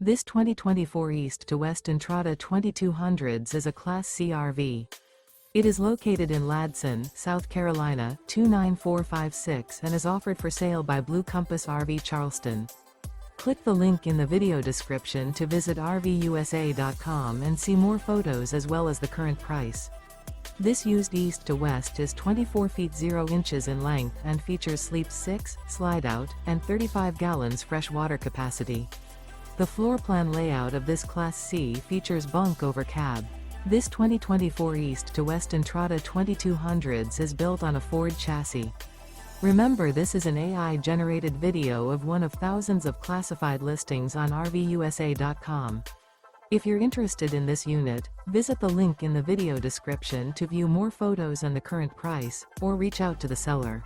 This 2024 East to West Entrada 2200s is a Class C RV. It is located in Ladson, South Carolina, 29456 and is offered for sale by Blue Compass RV Charleston. Click the link in the video description to visit RVUSA.com and see more photos as well as the current price. This used east to west is 24 feet 0 inches in length and features sleep 6, slide-out, and 35 gallons fresh water capacity. The floor plan layout of this Class C features bunk over cab. This 2024 East to West Entrada 2200s is built on a Ford chassis. Remember, this is an AI-generated video of one of thousands of classified listings on RVUSA.com. If you're interested in this unit, visit the link in the video description to view more photos and the current price, or reach out to the seller.